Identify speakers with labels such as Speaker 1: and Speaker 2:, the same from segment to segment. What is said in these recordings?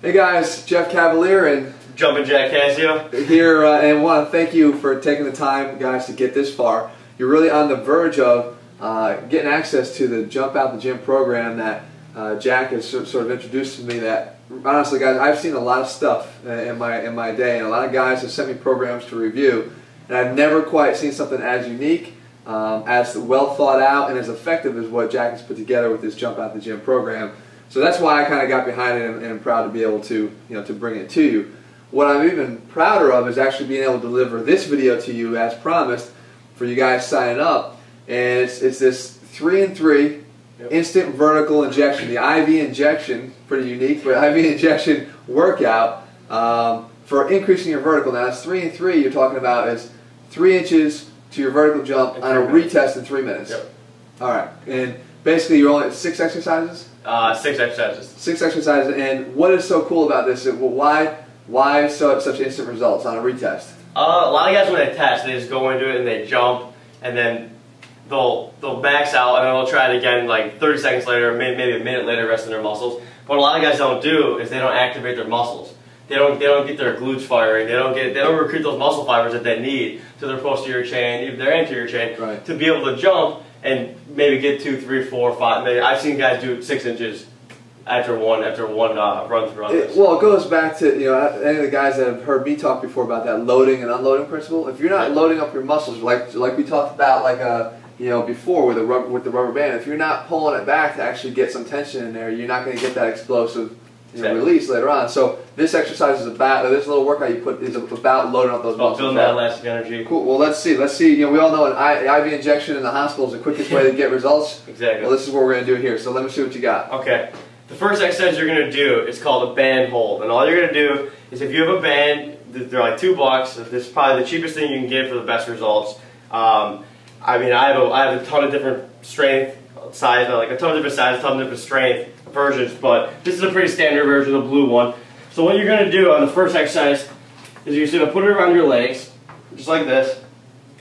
Speaker 1: Hey guys, Jeff Cavalier and
Speaker 2: Jumping Jack Casio
Speaker 1: here, and I want to thank you for taking the time, guys, to get this far. You're really on the verge of getting access to the Jump Out the Gym program that Jack has sort of introduced to me. That honestly, guys, I've seen a lot of stuff in my day, and a lot of guys have sent me programs to review, and I've never quite seen something as unique, as well thought out, and as effective as what Jack has put together with this Jump Out the Gym program. So that's why I kind of got behind it, and I'm proud to be able to, to bring it to you. What I'm even prouder of is actually being able to deliver this video to you as promised for you guys signing up. And it's this 3-in-3 instant vertical injection, the IV injection, pretty unique, but IV injection workout for increasing your vertical. Now, it's 3-in-3 you're talking about is 3 inches to your vertical jump on a retest in 3 minutes.
Speaker 2: Yep.
Speaker 1: All right, and basically you're only at 6 exercises.
Speaker 2: 6 exercises.
Speaker 1: 6 exercises, and what is so cool about this? Why such instant results on a retest?
Speaker 2: A lot of guys when they test, they just go into it and they jump, and then they'll max out, and then they'll try it again like 30 seconds later, maybe a minute later, resting their muscles. What a lot of guys don't do is they don't activate their muscles. They don't get their glutes firing. They don't recruit those muscle fibers that they need to their posterior chain, even their anterior chain,
Speaker 1: right,
Speaker 2: to be able to jump and maybe get 2, 3, 4, 5. Maybe I've seen guys do 6 inches after one run through.
Speaker 1: Well, it goes back to any of the guys that have heard me talk before about that loading and unloading principle. If you're not loading up your muscles, like we talked about, before with the rubber band, if you're not pulling it back to actually get some tension in there, you're not going to get that explosive release later on. So this exercise is about, this little workout you put is about loading up those muscles.
Speaker 2: Building that elastic energy.
Speaker 1: Cool. Well, let's see. We all know an IV injection in the hospital is the quickest way to get results.
Speaker 2: Exactly.
Speaker 1: Well, this is what we're going to do here. So let me see what you got.
Speaker 2: Okay. The first exercise you're going to do is called a band hold. And all you're going to do is, if you have a band, they're like $2. This is probably the cheapest thing you can get for the best results. I have a ton of different strength size, like a ton of different sizes, a ton of different strength versions, but this is a pretty standard version, the blue one. So what you're going to do on the first exercise is you're just going to put it around your legs, just like this.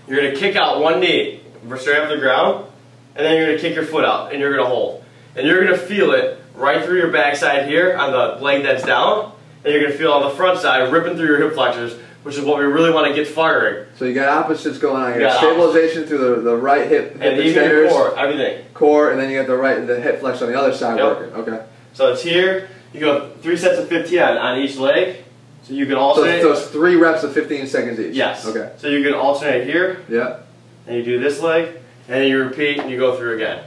Speaker 2: You're going to kick out one knee straight off the ground, and then you're going to kick your foot out, and you're going to hold. And you're going to feel it right through your backside here on the leg that's down, and you're going to feel on the front side ripping through your hip flexors, which is what we really want to get firing.
Speaker 1: So you got opposites going on. You got stabilization through the right hip
Speaker 2: and even your core, everything.
Speaker 1: Core, and then you got the hip flex on the other side working. Okay.
Speaker 2: So it's here. You go 3 sets of 15 on each leg. So you can alternate.
Speaker 1: So it's 3 reps of 15 seconds each.
Speaker 2: Yes.
Speaker 1: Okay.
Speaker 2: So you can alternate here.
Speaker 1: Yeah.
Speaker 2: And you do this leg, and then you repeat, and you go through again.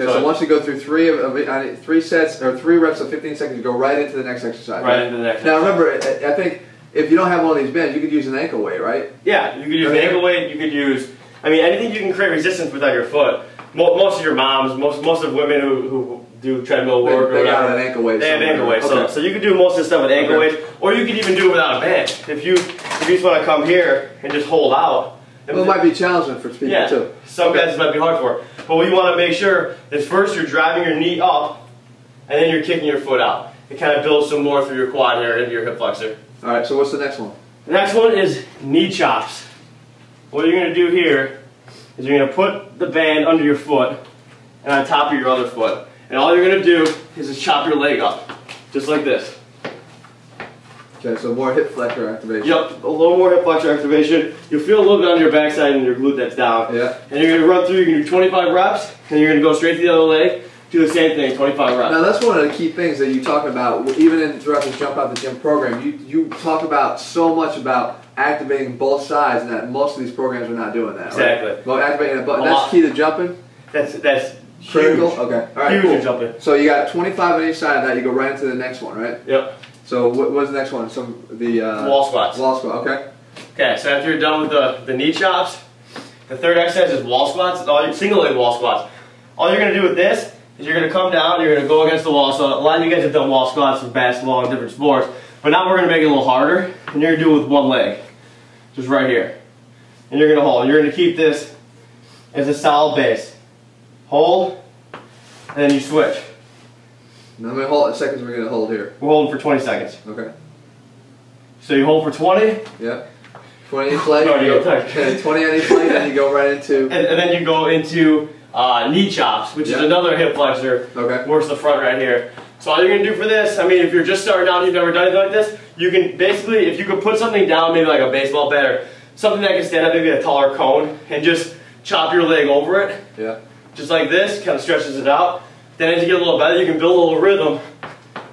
Speaker 1: Okay, so once you go through 3 sets or 3 reps of 15 seconds, you go right into the next exercise.
Speaker 2: Right into the next.
Speaker 1: Now remember, I think if you don't have one of these bands, you could use an ankle weight, right?
Speaker 2: Yeah, you could use an ankle weight. You could use, anything you can create resistance with on your foot. Most of your moms, most of women who do treadmill work or whatever,
Speaker 1: got an ankle weight.
Speaker 2: They have ankle weight.
Speaker 1: Okay.
Speaker 2: So you can do most of the stuff with ankle weights, or you could even do it without a band. If you just want to come here and just hold out.
Speaker 1: Well, it might be challenging for people too.
Speaker 2: Some guys might be hard for. But what you want to make sure is first you're driving your knee up, and then you're kicking your foot out. It kind of builds some more through your quad here into your hip flexor.
Speaker 1: All right. So what's the next one?
Speaker 2: The next one is knee chops. What you're going to do here is you're going to put the band under your foot and on top of your other foot. And all you're going to do is just chop your leg up, just like this.
Speaker 1: Okay, so more hip flexor activation.
Speaker 2: Yep, a little more hip flexor activation. You'll feel a little bit on your backside and your glute that's down.
Speaker 1: Yeah.
Speaker 2: And you're going to run through, you're going to do 25 reps, and you're going to go straight to the other leg, do the same thing, 25 reps.
Speaker 1: Now that's one of the key things that you talk about, even throughout the Jump Out the Gym program. You talk about so much about activating both sides, and that most of these programs are not doing that.
Speaker 2: Exactly.
Speaker 1: Right? Well, activating the button. That's key to jumping.
Speaker 2: That's
Speaker 1: critical.
Speaker 2: Huge.
Speaker 1: Okay. All right.
Speaker 2: Huge
Speaker 1: Cool.
Speaker 2: in jumping.
Speaker 1: So you got 25 on each side of that. You go right into the next one, right?
Speaker 2: Yep.
Speaker 1: So what's the next one? The
Speaker 2: wall squats.
Speaker 1: Wall squat. Okay.
Speaker 2: Okay. So after you're done with the knee chops, the third exercise is wall squats. Single leg wall squats. All you're going to do with this is you're going to come down. You're going to go against the wall. So a lot of you guys have done wall squats with basketball and different sports, but now we're going to make it a little harder, and you're going to do it with one leg, just right here, and you're going to hold. You're going to keep this as a solid base. Hold, and then you switch.
Speaker 1: Now how many seconds we're going to hold here?
Speaker 2: We're holding for 20 seconds.
Speaker 1: Okay.
Speaker 2: So you hold for 20.
Speaker 1: Yeah. 20 on each leg.
Speaker 2: No,
Speaker 1: 20 on each leg, then you go right into.
Speaker 2: And then you go into knee chops, which is another hip flexor.
Speaker 1: Okay.
Speaker 2: Works the front right here. So all you're going to do for this, I mean, if you're just starting out and you've never done anything like this, you can basically, if you could put something down, maybe like a baseball bat or something that can stand up, maybe a taller cone, and just chop your leg over it.
Speaker 1: Yeah.
Speaker 2: Just like this, kind of stretches it out. Then as you get a little better, you can build a little rhythm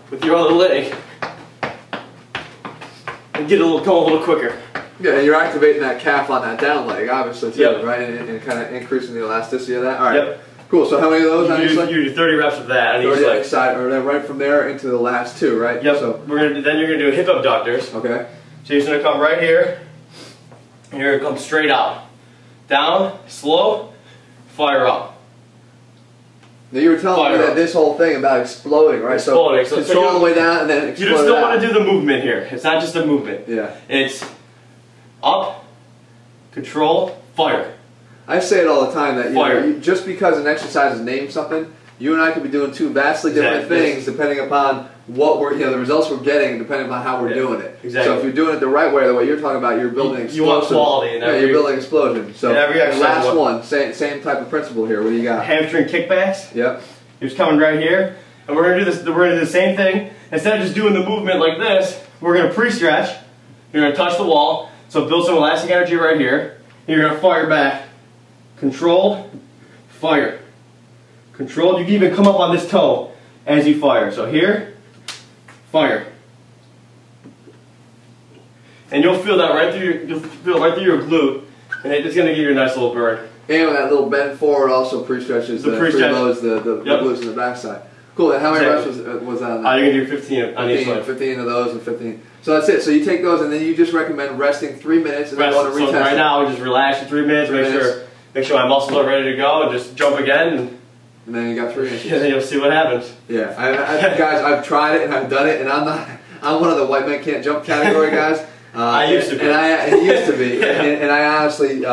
Speaker 2: with your other leg and get a little going a little quicker.
Speaker 1: Yeah, and you're activating that calf on that down leg, obviously, too,
Speaker 2: yep.
Speaker 1: right? And kind of increasing the elasticity of that. All right.
Speaker 2: Yep.
Speaker 1: Cool. So how many of those on each leg?
Speaker 2: You do 30 reps of that on each
Speaker 1: 30
Speaker 2: leg.
Speaker 1: side, or then right from there into the last two, right?
Speaker 2: Yep.
Speaker 1: So
Speaker 2: Then you're going to do hip abductors.
Speaker 1: okay.
Speaker 2: So you're just going to come right here, and you're going to come straight out. Down, slow, fire up.
Speaker 1: Now you were telling me that this whole thing about exploding, right?
Speaker 2: Exploding.
Speaker 1: So control all the way down and then explode.
Speaker 2: You just don't want to do the movement here. It's not just a movement.
Speaker 1: Yeah.
Speaker 2: It's up, control, fire.
Speaker 1: I say it all the time that
Speaker 2: Fire.
Speaker 1: Just because an exercise is named something, you and I could be doing two vastly different things depending upon what we're, the results we're getting, depending upon how we're doing it.
Speaker 2: Exactly.
Speaker 1: So if you're doing it the right way, the way you're talking about, you're building explosion.
Speaker 2: You want quality in every.
Speaker 1: Yeah, you're building explosion. So
Speaker 2: every exercise
Speaker 1: last one, same type of principle here. What do you got?
Speaker 2: Hamstring kickbacks.
Speaker 1: Yep.
Speaker 2: You're just coming right here, and we're gonna do this. We're gonna do the same thing. Instead of just doing the movement like this, we're gonna pre-stretch. You're gonna touch the wall, so build some elastic energy right here. And you're gonna fire back. Controlled, fire. Controlled. You can even come up on this toe as you fire. So here, fire. And you'll feel that right through your glute, and it's gonna give you a nice little burn.
Speaker 1: And with that little bend forward also pre-stretches, preloads the glutes in the backside. Cool. And how many reps was that on that?
Speaker 2: You're going to do 15 on each leg.
Speaker 1: 15 of those and 15. So that's it. So you take those and then you just recommend resting 3 minutes and then go to retest.
Speaker 2: So right now, we just relax for 3 minutes, make sure my muscles are ready to go, and just jump again.
Speaker 1: And then you got 3 inches.
Speaker 2: And then you'll see what happens.
Speaker 1: Yeah. Guys, I've tried it and I've done it, and I'm one of the white men can't jump category guys.
Speaker 2: I used to be.
Speaker 1: It used to be.
Speaker 2: Yeah.
Speaker 1: And I honestly,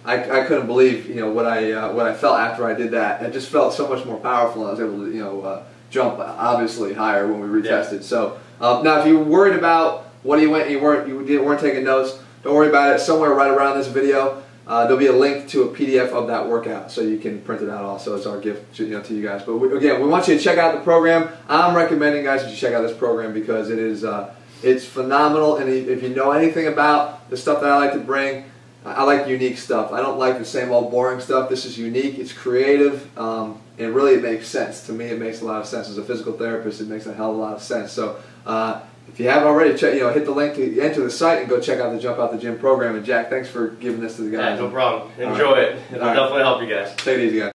Speaker 1: I couldn't believe what I felt after I did that. It just felt so much more powerful. I was able to jump obviously higher when we retested.
Speaker 2: Yeah.
Speaker 1: So now if you were worried about what you weren't taking notes, don't worry about it. Somewhere right around this video there'll be a link to a PDF of that workout, so you can print it out also. It's our gift to you guys. But again, we want you to check out the program. I'm recommending guys that you check out this program because it is it's phenomenal. And if you know anything about the stuff that I like to bring, I like unique stuff. I don't like the same old boring stuff. This is unique, it's creative, and really it makes sense. To me, it makes a lot of sense. As a physical therapist, it makes a hell of a lot of sense. So if you haven't already, hit the link to enter the site and go check out the Jump Out the Gym program. And Jack, thanks for giving this to the guys.
Speaker 2: Yeah, no problem. Enjoy it. It'll definitely help you guys.
Speaker 1: Take it easy, guys.